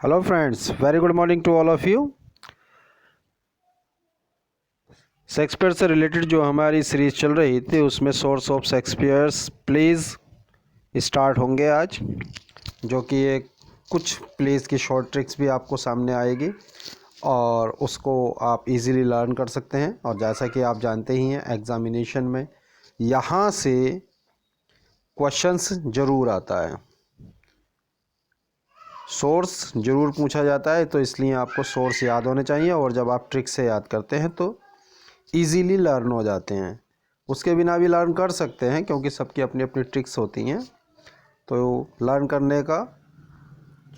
Hello friends, very good morning to all of you. Shakespeare से related जो हमारी series चल रही थी उसमें source of Shakespeare's plays start होंगे आज, जो कि एक कुछ प्लेज की शॉर्ट ट्रिक्स भी आपको सामने आएगी और उसको आप इजीली लर्न कर सकते हैं। और जैसा कि आप जानते ही हैं, एग्जामिनेशन में यहाँ से क्वेश्चंस ज़रूर आता है, सोर्स ज़रूर पूछा जाता है, तो इसलिए आपको सोर्स याद होने चाहिए। और जब आप ट्रिक से याद करते हैं तो इजीली लर्न हो जाते हैं। उसके बिना भी लर्न कर सकते हैं क्योंकि सबकी अपनी अपनी ट्रिक्स होती हैं, तो लर्न करने का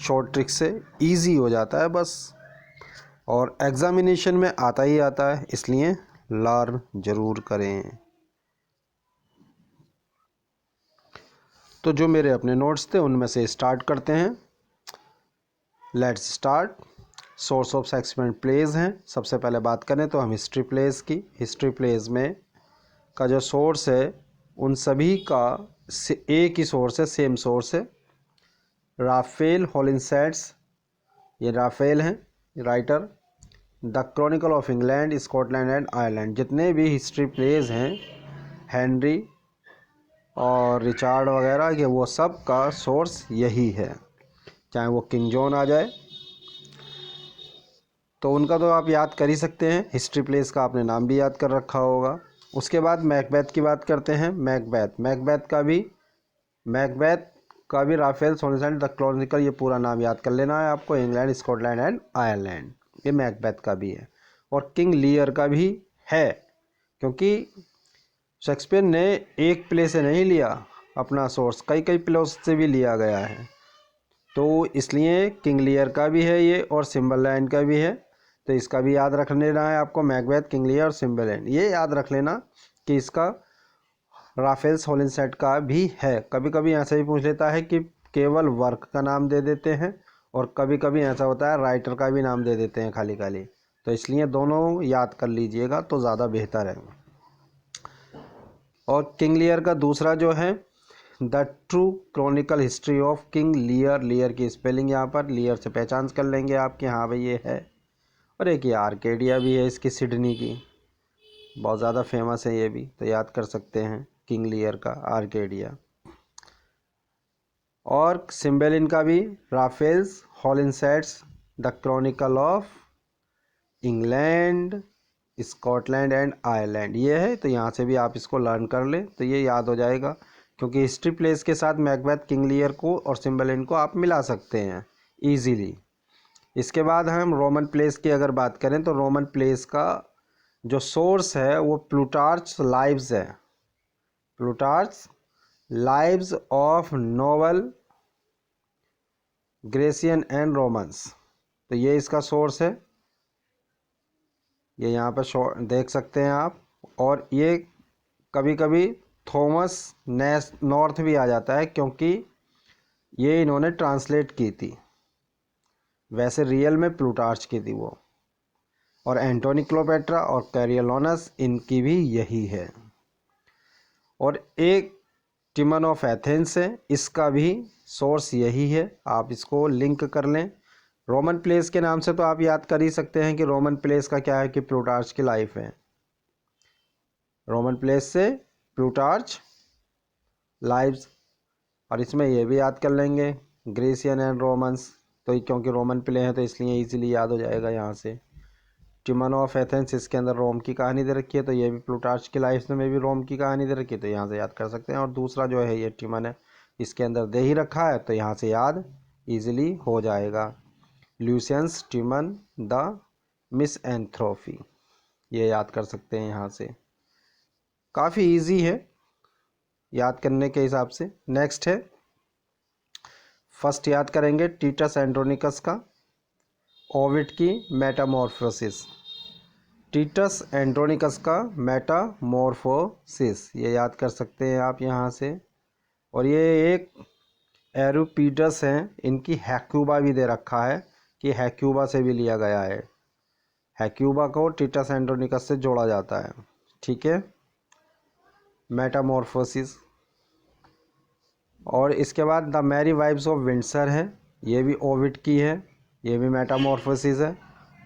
शॉर्ट ट्रिक से इजी हो जाता है बस। और एग्ज़ामिनेशन में आता ही आता है, इसलिए लर्न ज़रूर करें। तो जो मेरे अपने नोट्स थे उनमें से स्टार्ट करते हैं। Let's start. Source of Shakespeare plays हैं। सबसे पहले बात करें तो हम हिस्ट्री प्लेज की। हिस्ट्री प्लेज में का जो सोर्स है उन सभी का एक ही सोर्स है, सेम सोर्स है, राफेल हॉलिंसेट्स। ये राफेल हैं writer. The chronicle of England, Scotland and Ireland. जितने भी हिस्ट्री प्लेज हैं, हेनरी और रिचार्ड वगैरह के, वो सब का सोर्स यही है। चाहे वो किंग जॉन आ जाए तो उनका तो आप याद कर ही सकते हैं, हिस्ट्री प्लेस का आपने नाम भी याद कर रखा होगा। उसके बाद मैकबेथ की बात करते हैं। मैकबेथ का भी राफेल सोलिसैंड द क्रॉनिकल, ये पूरा नाम याद कर लेना है आपको। इंग्लैंड, स्कॉटलैंड एंड आयरलैंड, ये मैकबेथ का भी है। और किंग लियर का भी है, क्योंकि शेक्सपियर ने एक प्ले से नहीं लिया अपना सोर्स, कई कई प्लेस से भी लिया गया है, तो इसलिए किंग लियर का भी है ये और सिम्बरलैंड का भी है। तो इसका भी याद रख लेना है आपको, मैकबेथ, किंग लियर और सिम्बरलैंड। ये याद रख लेना कि इसका राफेल्स हॉलिंसेट का भी है। कभी कभी ऐसा भी पूछ लेता है कि केवल वर्क का नाम दे देते हैं, और कभी कभी ऐसा होता है राइटर का भी नाम दे देते हैं खाली खाली। तो इसलिए दोनों याद कर लीजिएगा तो ज़्यादा बेहतर है। और किंग लियर का दूसरा जो है the true Chronicle history of King Lear. लियर की स्पेलिंग यहाँ पर लियर से पहचान कर लेंगे आप कि हाँ भाई ये है। और एक ये आर्केडिया भी है इसकी, सिडनी की, बहुत ज़्यादा फेमस है ये भी, तो याद कर सकते हैं किंग लियर का आर्केडिया। और सिम्बेलिन का भी Raphael's Holinshed's the chronicle of England, Scotland and Ireland, ये है। तो यहाँ से भी आप इसको लर्न कर लें तो ये याद हो जाएगा, क्योंकि हिस्ट्री प्लेस के साथ मैकबेथ, किंग लियर को और सिम्बेलिन को आप मिला सकते हैं ईजीली। इसके बाद हम रोमन प्लेस की अगर बात करें तो रोमन प्लेस का जो सोर्स है वो प्लूटार्च लाइव्स है। Plutarch lives of noble Grecians and Romans, तो ये इसका सोर्स है। ये यहाँ पर देख सकते हैं आप। और ये कभी कभी थॉमस नेस नॉर्थ भी आ जाता है, क्योंकि ये इन्होंने ट्रांसलेट की थी, वैसे रियल में प्लूटार्च की थी वो। और एंटोनी क्लोपेट्रा और कैरियोलोनस, इनकी भी यही है। और एक टिमन ऑफ एथेंस है, इसका भी सोर्स यही है। आप इसको लिंक कर लें। रोमन प्लेस के नाम से तो आप याद कर ही सकते हैं कि रोमन प्लेस का क्या है कि प्लूटार्च की लाइफ है। रोमन प्लेस से प्लूटार्च लाइव्स, और इसमें ये भी याद कर लेंगे ग्रेसियन एंड रोमन्स, तो क्योंकि रोमन प्ले हैं तो इसलिए इजीली याद हो जाएगा यहाँ से। टिमन ऑफ एथेंस, इसके अंदर रोम की कहानी दे रखी है, तो ये भी प्लूटार्च की लाइफ में भी रोम की कहानी दे रखी है, तो यहाँ से याद कर सकते हैं। और दूसरा जो है ये टिमन है, इसके अंदर दे ही रखा है, तो यहाँ से याद ईजिली हो जाएगा। ल्यूसियंस टिमन द मिसएंथ्रोपी, ये याद कर सकते हैं यहाँ से। काफ़ी इजी है याद करने के हिसाब से। नेक्स्ट है, फर्स्ट याद करेंगे टीटस एंड्रोनिकस का, ओविड की मेटामॉर्फोसिस। टीटस एंड्रोनिकस का मेटामॉर्फोसिस, ये याद कर सकते हैं आप यहाँ से। और ये एक एरूपीडस हैं, इनकी हैक्यूबा भी दे रखा है कि हैक्यूबा से भी लिया गया है। हैक्यूबा को टीटस एंड्रोनिकस से जोड़ा जाता है, ठीक है, मेटामॉर्फोसिस। और इसके बाद the merry wives of Windsor है, ये भी ओविड की है। ये भी मेटामॉर्फोसिस है,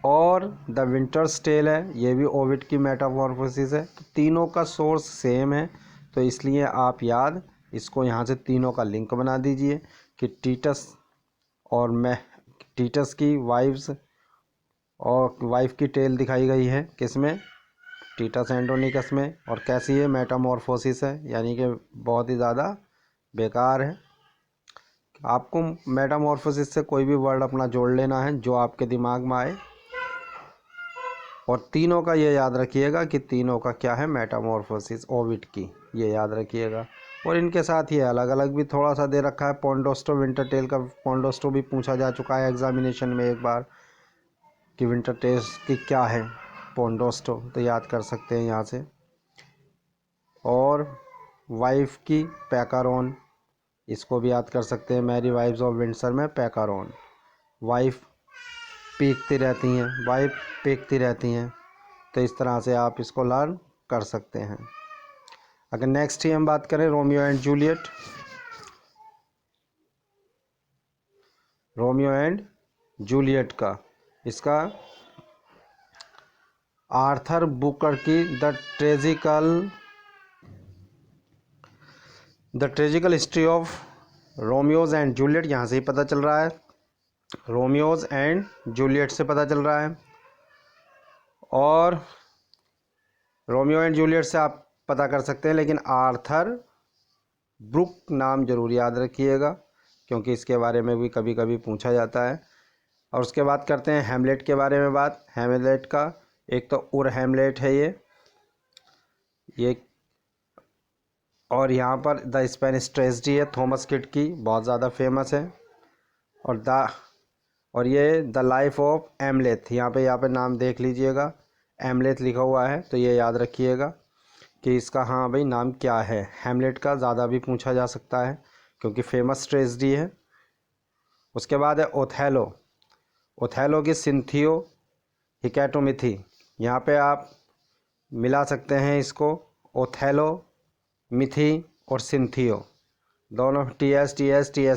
और द विंटर्स टेल है, ये भी ओविड की मेटामॉर्फोसिस है। तो तीनों का सोर्स सेम है, तो इसलिए आप याद इसको यहाँ से तीनों का लिंक बना दीजिए कि टीटस और मैं टीटस की वाइफ्स और वाइफ की टेल दिखाई गई है किसमें, टीटस एंड्रोनिकस में, और कैसी है, मेटामॉर्फोसिस है, यानी कि बहुत ही ज़्यादा बेकार है। आपको मेटामॉर्फोसिस से कोई भी वर्ड अपना जोड़ लेना है जो आपके दिमाग में आए, और तीनों का ये याद रखिएगा कि तीनों का क्या है, मेटामॉर्फोसिस ओविड की, ये याद रखिएगा। और इनके साथ ये अलग अलग भी थोड़ा सा दे रखा है, पोंडोस्टो विंटरटेल का पोंडोस्टो भी पूछा जा चुका है एग्जामिनेशन में एक बार कि विंटरटेल की क्या है पोंडोस्टो, तो याद कर सकते हैं यहाँ से। और वाइफ की पैकारोन, इसको भी याद कर सकते हैं, मैरी वाइफ्स ऑफ विंडसर में पैकारोन, वाइफ पीकती रहती हैं, वाइफ पीकती रहती हैं, तो इस तरह से आप इसको लर्न कर सकते हैं। अगर नेक्स्ट ही हम बात करें Romeo and Juliet, Romeo and Juliet का, इसका आर्थर बुकर की the tragical history of Romeus and Juliet, यहाँ से ही पता चल रहा है, रोमियोज एंड जूलियट से पता चल रहा है। और रोमियो एंड जूलियट से आप पता कर सकते हैं, लेकिन आर्थर ब्रुक नाम जरूर याद रखिएगा क्योंकि इसके बारे में भी कभी कभी पूछा जाता है। और उसके बाद करते हैं हैमलेट के बारे में बात। हैमलेट का एक तो उर हैमलेट है ये, और यहाँ पर द स्पेनिश ट्रेजेडी है थॉमस किड की, बहुत ज़्यादा फेमस है। और ये द लाइफ ऑफ एमलेथ, यहाँ पे नाम देख लीजिएगा, एमलेथ लिखा हुआ है, तो ये याद रखिएगा कि इसका हाँ भाई नाम क्या है। हैमलेट का ज़्यादा भी पूछा जा सकता है क्योंकि फेमस ट्रेजेडी है। उसके बाद है ओथेलो, ओथेलो की सिंथियो हिकैटोमिथी, यहाँ पे आप मिला सकते हैं इसको, ओथेलो मिथी और सिंथियो दोनों टी एस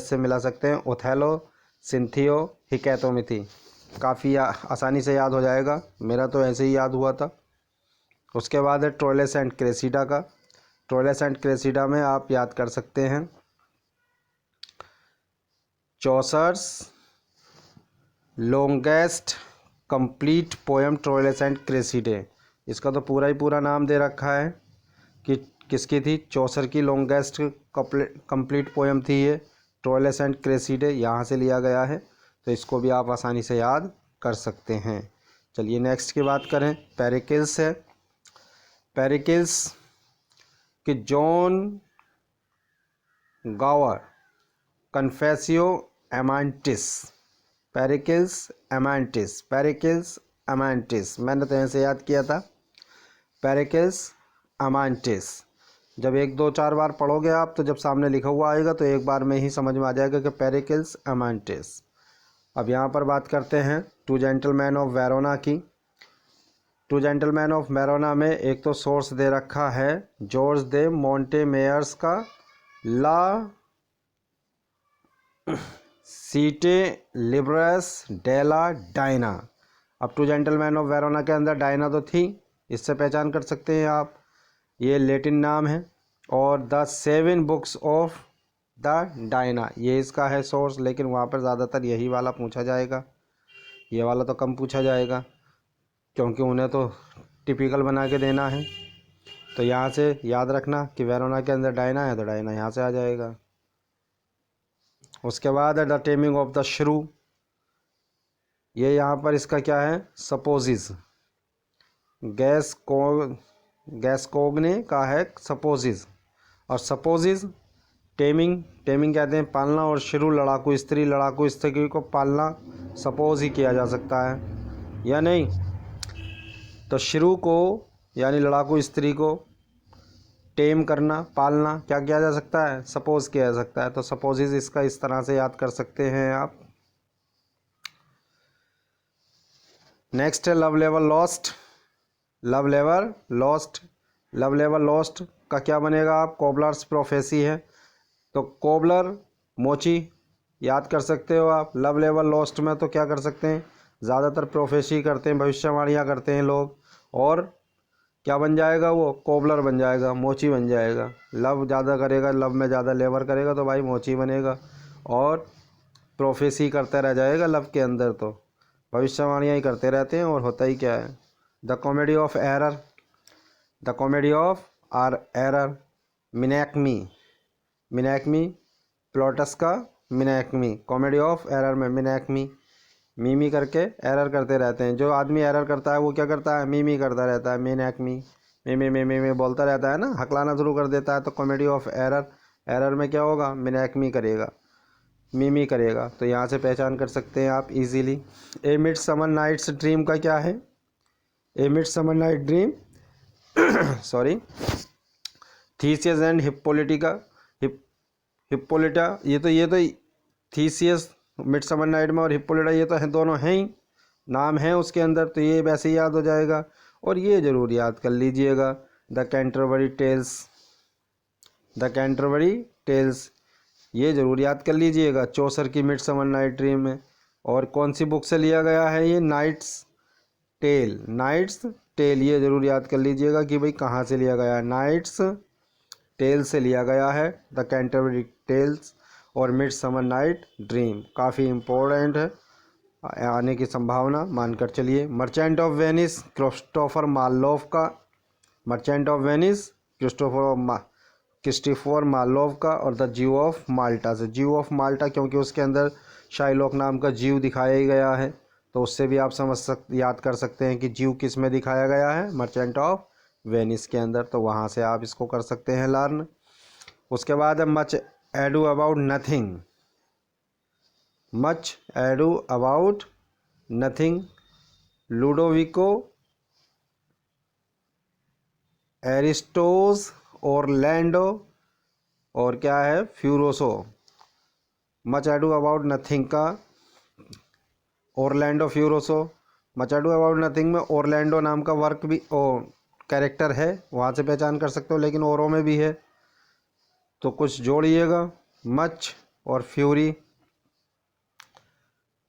से मिला सकते हैं, ओथेलो सिंथियो हिकैटोमिथी, काफ़ी आसानी से याद हो जाएगा, मेरा तो ऐसे ही याद हुआ था। उसके बाद है ट्रोइलस एंड क्रेसिडा का, ट्रोइलस एंड क्रेसिडा में आप याद कर सकते हैं Chaucer's longest complete poem Troilus and Criseyde, इसका तो पूरा ही पूरा नाम दे रखा है कि किसकी थी, चौसर की लॉन्गेस्ट कंप्लीट पोएम थी ये ट्रोइलस एंड क्रेसिडे, यहाँ से लिया गया है, तो इसको भी आप आसानी से याद कर सकते हैं। चलिए नेक्स्ट की बात करें, पेरिकल्स है, पेरिकल्स कि जॉन गावर कन्फेसियो एमांटिस, पेरिकल्स एमांटिस, पेरिकल्स एमांटिस, मैंने तो ऐसे याद किया था, पेरिकल्स एमांटिस। जब 1 2 4 बार पढ़ोगे आप तो जब सामने लिखा हुआ आएगा तो एक बार में ही समझ में आ जाएगा कि पेरिकल्स एमांटिस। अब यहाँ पर बात करते हैं टू जेंटलमैन ऑफ वेरोना की। टू जेंटलमैन ऑफ वेरोना में एक तो सोर्स दे रखा है जॉर्ज दे मोंटेमेयर्स का ला सीटे लिब्रस डेला डायना। अब टू जेंटलमैन ऑफ वेरोना के अंदर डायना तो थी, इससे पहचान कर सकते हैं आप, ये लेटिन नाम है। और the 7 books of the Diana, ये इसका है सोर्स, लेकिन वहाँ पर ज़्यादातर यही वाला पूछा जाएगा, ये वाला तो कम पूछा जाएगा क्योंकि उन्हें तो टिपिकल बना के देना है। तो यहाँ से याद रखना कि वेरोना के अंदर डायना है तो डायना यहाँ से आ जाएगा। उसके बाद है द टेमिंग ऑफ द श्रू, ये यहाँ पर इसका क्या है, सपोजिस, गैस्कोग्ने का है सपोजिस, और सपोजिस टेमिंग कहते हैं पालना, और श्रू लड़ाकू स्त्री को पालना सपोज ही किया जा सकता है या नहीं। तो श्रू को यानी लड़ाकू स्त्री को टेम करना, पालना क्या किया जा सकता है, सपोज किया जा सकता है। तो सपोजिस इसका इस तरह से याद कर सकते हैं आप। नेक्स्ट है love level lost, love level lost का क्या बनेगा आप, कोबलर्स प्रोफेसी है। तो कोबलर मोची याद कर सकते हो आप। लव लेवल लॉस्ट में तो क्या कर सकते हैं, ज़्यादातर प्रोफेसी करते हैं, भविष्यवाणियाँ करते हैं लोग, और क्या बन जाएगा वो, कोबलर बन जाएगा, मोची बन जाएगा। लव ज़्यादा करेगा, लव में ज़्यादा लेबर करेगा तो भाई मोची बनेगा, और प्रोफेसी करता रह जाएगा लव के अंदर, तो भविष्यवाणियाँ ही करते रहते हैं। और होता ही क्या है, the comedy of error, the comedy of are error, Menaechmi, Menaechmi Plautus का मिनैक्मी, कॉमेडी ऑफ एरर में मिनैक्मी, मीमी करके एरर करते रहते हैं। जो आदमी एरर करता है वो क्या करता है, मीमी करता रहता है, मिनैक्मी, मी बोलता रहता है ना, हकलाना शुरू कर देता है। तो कॉमेडी ऑफ एरर, एरर में क्या होगा, मिनैक्मी करेगा, मीमी करेगा। तो यहाँ से पहचान कर सकते हैं आप easily. A midsummer night's dream का क्या है, a midsummer night dream sorry, Theseus and Hippolytica, Hippolyta, ये तो थीसियस मिड समर नाइट में और हिप्पोलिटा ये तो है, दोनों हैं ही, नाम है उसके अंदर, तो ये वैसे ही याद हो जाएगा। और ये ज़रूर याद कर लीजिएगा, the Canterbury tales, the Canterbury tales, ये ज़रूर याद कर लीजिएगा, चौसर की मिड समर नाइट ड्रीम में। और कौन सी बुक से लिया गया है ये, नाइट्स टेल, नाइट्स टेल, ये ज़रूर याद कर लीजिएगा कि भाई कहाँ से लिया गया है, नाइट्स टेल से लिया गया है, द कैंटरबरी टेल्स और मिड समर नाइट ड्रीम, काफ़ी इम्पोर्टेंट है, आने की संभावना मानकर चलिए। Merchant of Venice, Christopher Marlowe का, merchant of Venice Christopher Marlowe का, और द जीव ऑफ माल्टा से, जीव ऑफ माल्टा क्योंकि उसके अंदर शाइलॉक नाम का जीव दिखाया ही गया है, तो उससे भी आप याद कर सकते हैं कि जीव किस में दिखाया गया है, मर्चेंट ऑफ वेनिस के अंदर, तो वहाँ से आप इसको कर सकते हैं लर्न। उसके बाद है much ado about nothing, much ado about nothing, Ludovico Ariosto's Orlando, और क्या है, Furioso. Much ado about nothing का Orlando Furioso, much ado about nothing में ओरलैंडो नाम का वर्क भी कैरेक्टर है, वहाँ से पहचान कर सकते हो, लेकिन औरों में भी है, तो कुछ जोड़िएगा, मच और फ्यूरी,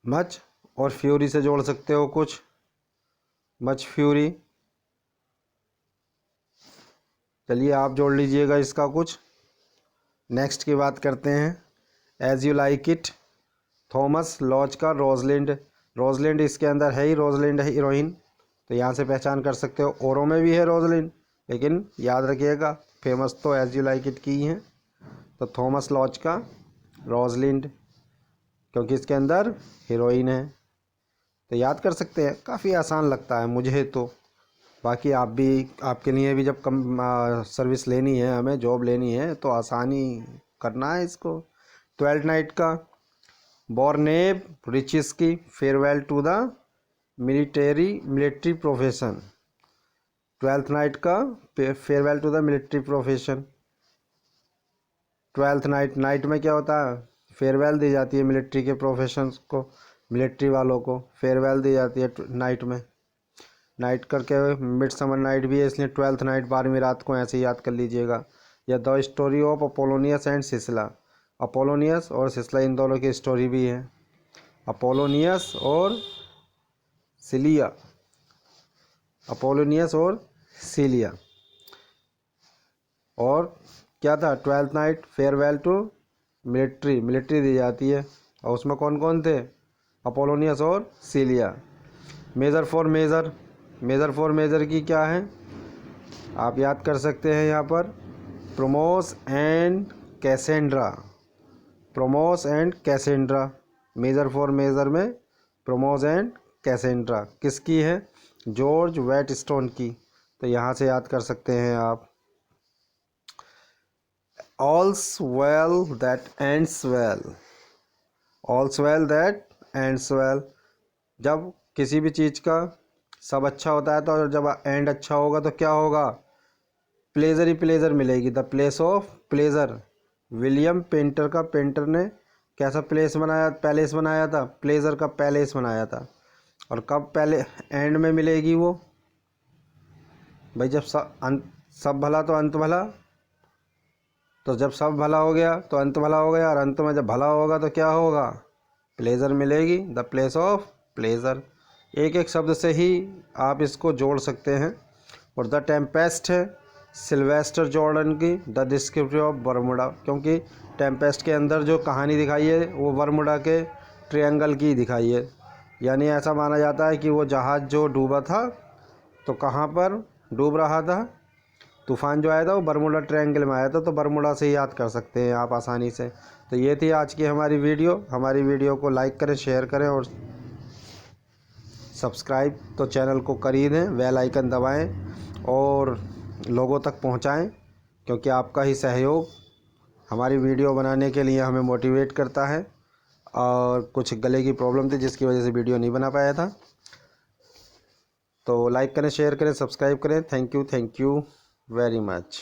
मच और फ्यूरी से जोड़ सकते हो कुछ, मच फ्यूरी, चलिए आप जोड़ लीजिएगा इसका कुछ। नेक्स्ट की बात करते हैं, as you like it, Thomas Lodge का रोजलिंड, रोजलिंड इसके अंदर है ही, रोजलिंड है हीरोइन, तो यहाँ से पहचान कर सकते हो, औरों में भी है रोजलिंड, लेकिन याद रखिएगा फेमस तो एज यू लाइक इट की ही है। तो थॉमस लॉज का रोजलिंड, क्योंकि इसके अंदर हीरोइन है, तो याद कर सकते हैं, काफ़ी आसान लगता है मुझे तो। बाकी आप भी, आपके लिए भी जब सर्विस लेनी है, हमें जॉब लेनी है, तो आसानी करना है इसको। ट्वेल्थ नाइट का बॉर्नेब रिचिस की farewell to the military profession, twelfth night का farewell to the military profession. Twelfth night, night में क्या होता है, फेयरवेल दी जाती है मिलिट्री के प्रोफेशंस को, मिलिट्री वालों को फेयरवेल दी जाती है नाइट में, नाइट करके मिड समर नाइट भी है, इसलिए ट्वेल्थ नाइट 12वीं रात को ऐसे याद कर लीजिएगा। या the story of Apollonius and Silla, Apollonius और सिसला इन दोनों की स्टोरी भी है, अपोलोनियस और सिलिया, अपोलोनियस और सिलिया। और क्या था, twelfth night farewell to military, military दी जाती है, और उसमें कौन कौन थे, अपोलोनियस और Silla. Measure for measure, measure for measure की क्या है, आप याद कर सकते हैं यहाँ पर, Promos and Cassandra, Promos and Cassandra, measure for measure में प्रोमोस एंड कैसेंड्रा किसकी है, जॉर्ज वेटस्टोन की, तो यहाँ से याद कर सकते हैं आप। All's well that ends well, all's well that ends well, जब किसी भी चीज़ का सब अच्छा होता है, तो जब एंड अच्छा होगा तो क्या होगा, प्लेजर ही प्लेजर मिलेगी, the place of pleasure. William painter का, पेंटर ने कैसा प्लेस बनाया, पैलेस बनाया था, प्लेजर का पैलेस बनाया था। और कब पहले एंड में मिलेगी वो, भाई जब सब भला तो अंत भला, तो जब सब भला हो गया तो अंत भला हो गया, और अंत में जब भला होगा तो क्या होगा, प्लेजर मिलेगी, द प्लेस ऑफ प्लेजर। एक एक शब्द से ही आप इसको जोड़ सकते हैं। और द टेम्पेस्ट है सिल्वेस्टर जॉर्डन की द डिस्कवरी ऑफ बरमुडा, क्योंकि टेम्पेस्ट के अंदर जो कहानी दिखाई है वो बरमुडा के ट्रायंगल की दिखाई है। यानी ऐसा माना जाता है कि वो जहाज़ जो डूबा था तो कहाँ पर डूब रहा था, तूफ़ान जो आया था वो बरमुडा ट्रायंगल में आया था, तो बरमुडा से याद कर सकते हैं आप आसानी से। तो ये थी आज की हमारी वीडियो को लाइक करें, शेयर करें और सब्सक्राइब तो चैनल को कर ही दें, बेल आइकन दबाएं और लोगों तक पहुंचाएं, क्योंकि आपका ही सहयोग हमारी वीडियो बनाने के लिए हमें मोटिवेट करता है। और कुछ गले की प्रॉब्लम थी जिसकी वजह से वीडियो नहीं बना पाया था। तो लाइक करें, शेयर करें, सब्सक्राइब करें। Thank you very much.